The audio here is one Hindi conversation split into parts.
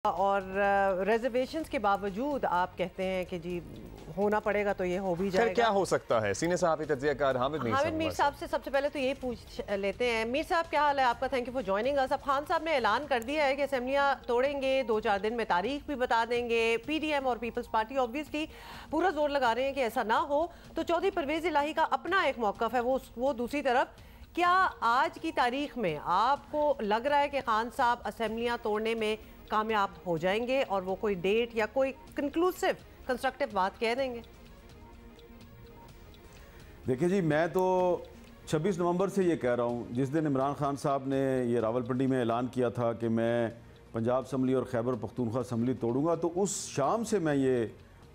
और रिजर्वेशंस के बावजूद आप कहते हैं कि जी होना पड़ेगा तो ये हो भी जाएगा। क्या हो सकता है? सीनियर साहब तज्ज़ियाकार हामिद मीर साहब से सबसे पहले तो ये पूछ लेते हैं। मीर साहब क्या हाल है आपका? Thank you for joining us. अब खान साहब ने ऐलान कर दिया है कि असेंबलियां तोड़ेंगे, 2-4 दिन में तारीख भी बता देंगे। पीडीएम और पीपल्स पार्टी ऑब्वियसली पूरा जोर लगा रहे हैं कि ऐसा ना हो। तो चौधरी परवेज इलाही का अपना एक मौक़िफ़ है, वो दूसरी तरफ। क्या आज की तारीख में आपको लग रहा है कि खान साहब असेंबलियां तोड़ने में कामयाब हो जाएंगे और वो कोई डेट या कोई कंक्लूसिव कंस्ट्रक्टिव बात कह देंगे? देखिए जी, मैं तो 26 नवंबर से ये कह रहा हूँ, जिस दिन इमरान खान साहब ने ये रावलपिंडी में ऐलान किया था कि मैं पंजाब असम्बली और खैबर पख्तूनख्वा असम्बली तोड़ूंगा, तो उस शाम से मैं ये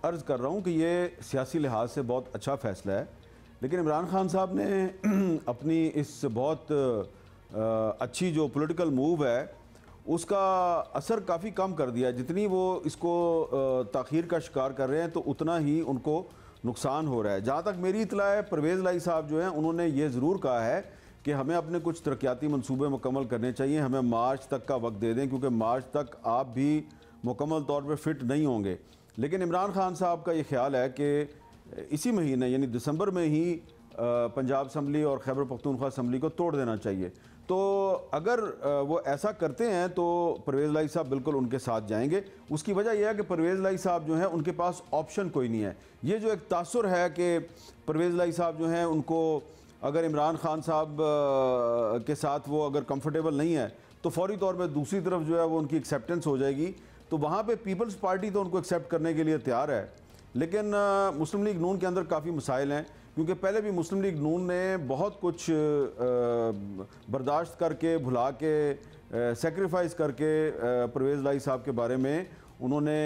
अर्ज़ कर रहा हूँ कि ये सियासी लिहाज से बहुत अच्छा फ़ैसला है। लेकिन इमरान खान साहब ने अपनी इस बहुत अच्छी जो पॉलिटिकल मूव है उसका असर काफ़ी कम कर दिया। जितनी वो इसको ताख़ीर का शिकार कर रहे हैं तो उतना ही उनको नुकसान हो रहा है। जहाँ तक मेरी इत्तला है, परवेज़ इलाही साहब जो हैं उन्होंने ये ज़रूर कहा है कि हमें अपने कुछ तरक्याती मंसूबे मुकम्मल करने चाहिए, हमें मार्च तक का वक्त दे दें, क्योंकि मार्च तक आप भी मुकम्मल तौर पर फिट नहीं होंगे। लेकिन इमरान खान साहब का ये ख्याल है कि इसी महीने यानी दिसंबर में ही पंजाब असम्बली और खैबर पख्तूनख्वा असम्बली को तोड़ देना चाहिए। तो अगर वो ऐसा करते हैं तो परवेज़ इलाही साहब बिल्कुल उनके साथ जाएंगे। उसकी वजह यह है कि परवेज़ इलाही साहब जो हैं उनके पास ऑप्शन कोई नहीं है। ये जो एक तासुर है कि परवेज़ इलाही साहब जो हैं उनको अगर इमरान खान साहब के साथ वो अगर कंफर्टेबल नहीं है तो फौरी तौर पर दूसरी तरफ जो है वो उनकी एक्सेप्टेंस हो जाएगी। तो वहाँ पर पीपल्स पार्टी तो उनको एक्सेप्ट करने के लिए तैयार है, लेकिन मुस्लिम लीग नून के अंदर काफ़ी मसाइल हैं, क्योंकि पहले भी मुस्लिम लीग नून ने बहुत कुछ बर्दाश्त करके, भुला के, सेक्रीफाइस करके परवेज़ इलाही साहब के बारे में उन्होंने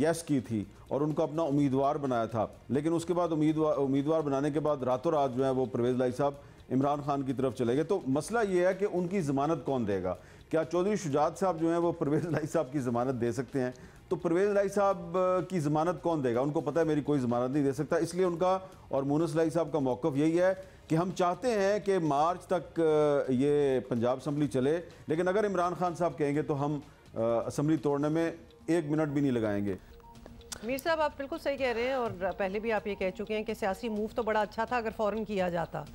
यस की थी और उनको अपना उम्मीदवार बनाया था। लेकिन उसके बाद उम्मीदवार बनाने के बाद रातों रात जो है वो परवेज़ इलाही साहब इमरान खान की तरफ चले गए। तो मसला ये है कि उनकी ज़मानत कौन देगा? क्या चौधरी शुजात साहब जो हैं वो परवेज़ इलाही साहब की ज़मानत दे सकते हैं? तो परवेज़ इलाही साहब की ज़मानत कौन देगा? उनको पता है मेरी कोई ज़मानत नहीं दे सकता। इसलिए उनका और मुनस इलाही साहब का मौक़िफ़ यही है कि हम चाहते हैं कि मार्च तक ये पंजाब असम्बली चले, लेकिन अगर इमरान खान साहब कहेंगे तो हम असम्बली तोड़ने में 1 मिनट भी नहीं लगाएंगे। मीर साहब, आप बिल्कुल सही कह रहे हैं और पहले भी आप ये कह चुके हैं कि सियासी मूव तो बड़ा अच्छा था अगर फ़ौरन किया जाता,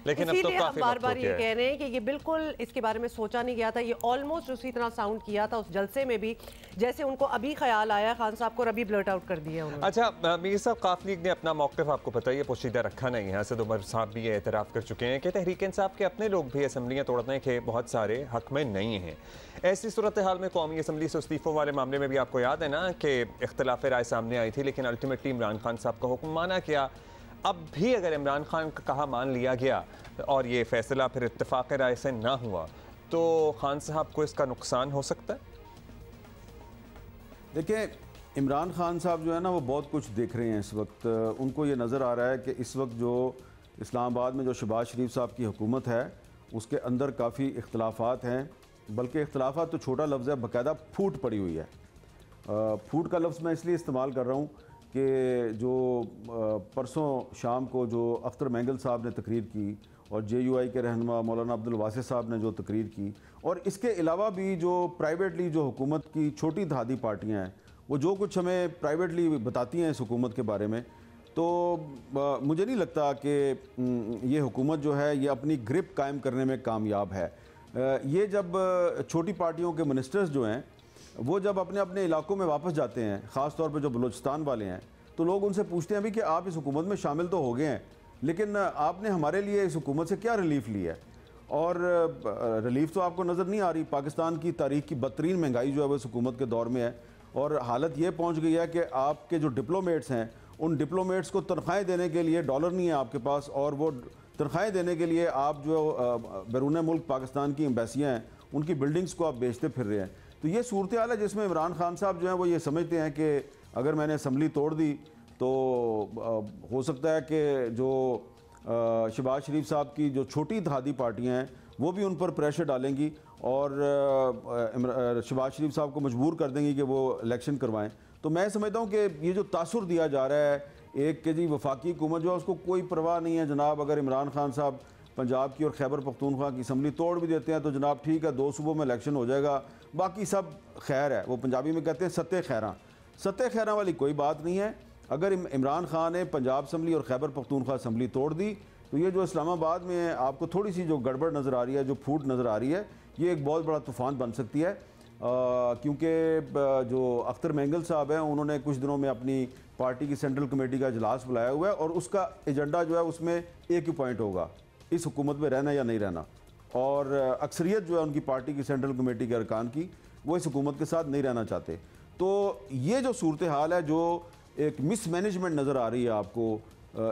लेकिन अब तो हम बार बार ये कह रहे हैं कि ये बिल्कुल इसके बारे में सोचा नहीं गया था। ये ऑलमोस्ट उसी तरह साउंड किया था उस जलसे में भी जैसे उनको अभी ख्याल आया खान साहब को और अभी ब्लर्ट आउट कर दिया उन्होंने। अच्छा मीर साहब, काफ लीग ने अपना मौक़िफ़ आपको पता है ये पोशीदा रखा नहीं है। असद उमर साहब भी ये एतराफ़ कर चुके हैं कि तहरीक इंसाफ के अपने लोग भी असम्बलियाँ तोड़ने के बहुत सारे हक में नहीं हैं। ऐसी सूरत हाल में कौमी असम्बली से इस्तीफ़ों वाले मामले में भी आपको याद है ना कि इख्तलाफ राय सामने आई थी, लेकिन अल्टीमेटली इमरान खान साहब का हुक्म माना गया। अब भी अगर इमरान खान का कहा मान लिया गया और ये फैसला फिर इत्तेफाक राय से ना हुआ तो खान साहब को इसका नुकसान हो सकता है? देखिए, इमरान खान साहब जो है ना वो बहुत कुछ देख रहे हैं इस वक्त। उनको ये नज़र आ रहा है कि इस वक्त जो इस्लामाबाद में जो शहबाज शरीफ साहब की हुकूमत है उसके अंदर काफ़ी इख्तलाफात हैं, बल्कि इख्तलाफात तो छोटा लफ्ज़ है, बाकायदा फूट पड़ी हुई है। फूट का लफ्ज़ मैं इसलिए इस्तेमाल कर रहा हूँ कि जो परसों शाम को जो अख्तर मैंगल साहब ने तकरीर की और JUI के रहनुमा मौलाना अब्दुल वासिफ साहब ने जो तकरीर की, और इसके अलावा भी जो प्राइवेटली जो हुकूमत की छोटी धादी पार्टियां हैं वो जो कुछ हमें प्राइवेटली बताती हैं इस हुकूमत के बारे में, तो मुझे नहीं लगता कि ये हुकूमत जो है ये अपनी ग्रिप कायम करने में कामयाब है। ये जब छोटी पार्टियों के मिनिस्टर्स जो हैं वो जब अपने अपने इलाकों में वापस जाते हैं, ख़ास तौर पे जो बलूचिस्तान वाले हैं, तो लोग उनसे पूछते हैं भी कि आप इस हुकूमत में शामिल तो हो गए हैं, लेकिन आपने हमारे लिए इस हुकूमत से क्या रिलीफ लिया है? और रिलीफ तो आपको नज़र नहीं आ रही। पाकिस्तान की तारीख की बदतरीन महंगाई जो है वो इस हुकूमत के दौर में है, और हालत ये पहुँच गई है कि आपके जो डिप्लोमेट्स हैं उन डिप्लोमेट्स को तनख्वाहें देने के लिए डॉलर नहीं है आपके पास, और वो तनख्वाहें देने के लिए आप जो बैरून मुल्क पाकिस्तान की एम्बेसियाँ हैं उनकी बिल्डिंग्स को आप बेचते फिर रहे हैं। तो ये सूरत हाल है जिसमें इमरान खान साहब जो हैं वो ये समझते हैं कि अगर मैंने असम्बली तोड़ दी तो हो सकता है कि जो शहबाज शरीफ साहब की जो छोटी धादी पार्टियां हैं वो भी उन पर प्रेशर डालेंगी और शहबाज शरीफ साहब को मजबूर कर देंगी कि वो इलेक्शन करवाएं। तो मैं समझता हूँ कि ये जो तासुर दिया जा रहा है एक कि जी वफाकी हुकूमत जो है उसको कोई परवाह नहीं है जनाब, अगर इमरान खान साहब पंजाब की और खैबर पख्तूनख्वा की असम्बली तोड़ भी देते हैं तो जनाब ठीक है, 2 सूबों में इलेक्शन हो जाएगा, बाकी सब खैर है। वो पंजाबी में कहते हैं सत्ते खैरा। सत्ते खैरा वाली कोई बात नहीं है। अगर इमरान खान ने पंजाब असम्बली और खैबर पख्तूनख्वा असम्बली तोड़ दी तो ये जो इस्लामाबाद में आपको थोड़ी सी जो गड़बड़ नज़र आ रही है, जो फूट नज़र आ रही है, ये एक बहुत बड़ा तूफ़ान बन सकती है। क्योंकि जो अख्तर मेंगल साहब हैं उन्होंने कुछ दिनों में अपनी पार्टी की सेंट्रल कमेटी का इजलास बुलाया हुआ है और उसका एजेंडा जो है उसमें एक ही पॉइंट होगा, इस हुकूमत में रहना या नहीं रहना। और अक्सरियत जो है उनकी पार्टी की सेंट्रल कमेटी के अरकान की, वो इस हुकूमत के साथ नहीं रहना चाहते। तो ये जो सूरत हाल है, जो एक मिसमैनेजमेंट नज़र आ रही है आपको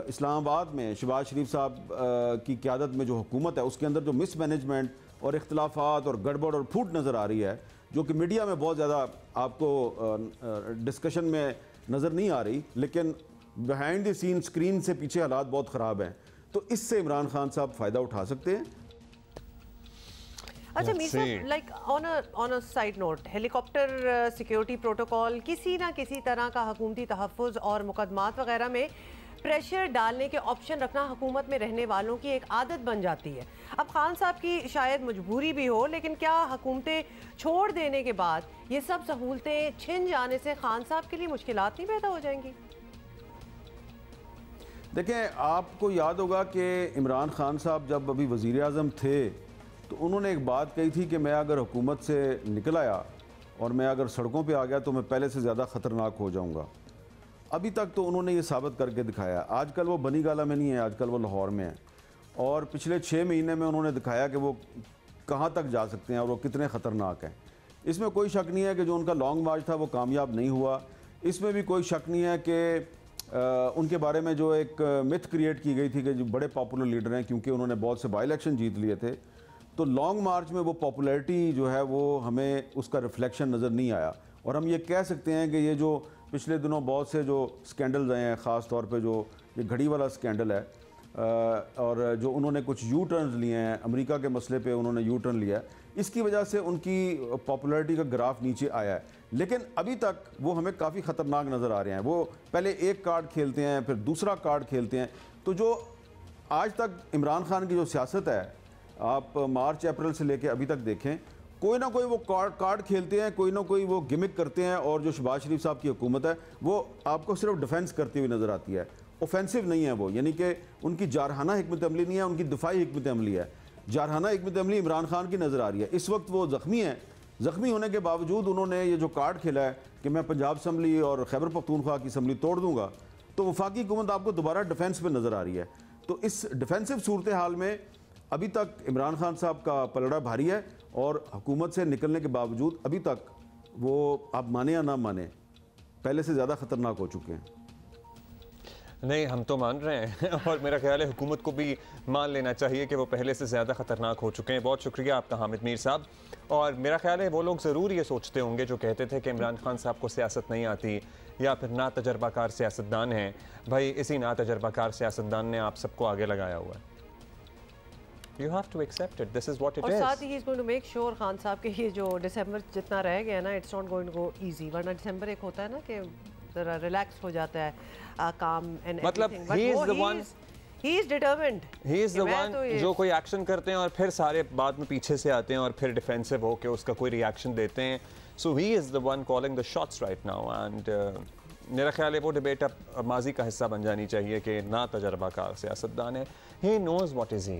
इस्लामाबाद में, शहबाज शरीफ साहब की क़यादत में जो हुकूमत है उसके अंदर जो मिसमैनेजमेंट और इख्तलाफात और गड़बड़ और फूट नज़र आ रही है, जो कि मीडिया में बहुत ज़्यादा आपको डिस्कशन में नज़र नहीं आ रही, लेकिन बिहाइंड द सीन स्क्रीन से पीछे हालात बहुत ख़राब हैं। तो इससे इमरान खान साहब फ़ायदा उठा सकते हैं। अच्छा मीर साहब, like on a side note, helicopter security protocol किसी ना किसी तरह का हुकूमती तहफ़्फ़ुज़ और मुकदमात वगैरह में प्रेशर डालने के ऑप्शन रखना हुकूमत में रहने वालों की एक आदत बन जाती है। अब खान साहब की शायद मजबूरी भी हो, लेकिन क्या हुकूमतें छोड़ देने के बाद ये सब सहूलतें छिन जाने से खान साहब के लिए मुश्किलात नहीं पैदा हो जाएंगी? देखें, आपको याद होगा कि इमरान खान साहब जब अभी वज़ीर आज़म थे तो उन्होंने एक बात कही थी कि मैं अगर हुकूमत से निकल आया और मैं अगर सड़कों पे आ गया तो मैं पहले से ज़्यादा ख़तरनाक हो जाऊंगा। अभी तक तो उन्होंने ये साबित करके दिखाया। आजकल वो बनी गाला में नहीं है, आजकल वो लाहौर में है, और पिछले 6 महीने में उन्होंने दिखाया कि वो कहाँ तक जा सकते हैं और वो कितने ख़तरनाक हैं। इसमें कोई शक नहीं है कि जो उनका लॉन्ग मार्च था वो कामयाब नहीं हुआ। इसमें भी कोई शक नहीं है कि उनके बारे में जो एक मिथ क्रिएट की गई थी कि जो बड़े पॉपुलर लीडर हैं, क्योंकि उन्होंने बहुत से बाई इलेक्शन जीत लिए थे, तो लॉन्ग मार्च में वो पॉपुलैरिटी जो है वो हमें उसका रिफ्लेक्शन नज़र नहीं आया। और हम ये कह सकते हैं कि ये जो पिछले दिनों बहुत से जो स्कैंडल्स आए हैं, ख़ास तौर पे जो ये घड़ी वाला स्कैंडल है और जो उन्होंने कुछ यू टर्न्स लिए हैं, अमेरिका के मसले पे उन्होंने यू टर्न लिया है, इसकी वजह से उनकी पॉपुलैरिटी का ग्राफ नीचे आया है। लेकिन अभी तक वो हमें काफ़ी ख़तरनाक नज़र आ रहे हैं। वो पहले एक कार्ड खेलते हैं, फिर दूसरा कार्ड खेलते हैं। तो जो आज तक इमरान खान की जो सियासत है, आप मार्च अप्रैल से लेके अभी तक देखें, कोई ना कोई वो कार्ड खेलते हैं, कोई ना कोई वो गिमिक करते हैं। और जो शहबाज शरीफ साहब की हुकूमत है वो आपको सिर्फ डिफेंस करती हुई नज़र आती है, ऑफेंसिव नहीं है वो, यानी कि उनकी जारहाना हिकमत अमली नहीं है, उनकी दिफाई हिकमत अमली है। जारहाना हिकमत अमली इमरान खान की नज़र आ रही है। इस वक्त वो ज़ख्मी हैं, ज़ख्मी होने के बावजूद उन्होंने ये जो कार्ड खेला है कि मैं पंजाब असम्बली और खैबर पख्तूनख्वा की असम्बली तोड़ दूँगा, तो वफाकी हुकूमत आपको दोबारा डिफेंस पर नज़र आ रही है। तो इस डिफेंसिव सूरत हाल में अभी तक इमरान खान साहब का पलड़ा भारी है और हुकूमत से निकलने के बावजूद अभी तक वो, आप माने या ना माने, पहले से ज़्यादा ख़तरनाक हो चुके हैं। नहीं, हम तो मान रहे हैं और मेरा ख्याल है हुकूमत को भी मान लेना चाहिए कि वो पहले से ज़्यादा ख़तरनाक हो चुके हैं। बहुत शुक्रिया आपका हामिद मीर साहब। और मेरा ख्याल है वो लोग ज़रूर ये सोचते होंगे जो कहते थे कि इमरान खान साहब को सियासत नहीं आती या फिर ना तजर्बाकार सियासतदान हैं। भाई, इसी ना तजर्बाकार सियासतदान ने आप सबको आगे लगाया हुआ है। You have to accept it. This is what it is. और साथ ही he is going to make sure Khan साहब के ये जो दिसंबर जितना रह गया ना, it's not going to go easy. वरना दिसंबर एक होता है ना कि जरा रिलैक्स हो जाता है काम एंड मतलब he is the one, he is determined. he is the one जो कोई एक्शन करते हैं और फिर सारे बाद में पीछे से आते हैं और फिर डिफेंसिव होके उसका कोई रिएक्शन देते हैं। So he is the one calling the shots right now and मेरा ख्याल है वो डिबेट अब माजी का हिस्सा बन जानी चाहिए कि ना तजर्बाकार सियासतदान है। He knows what is he.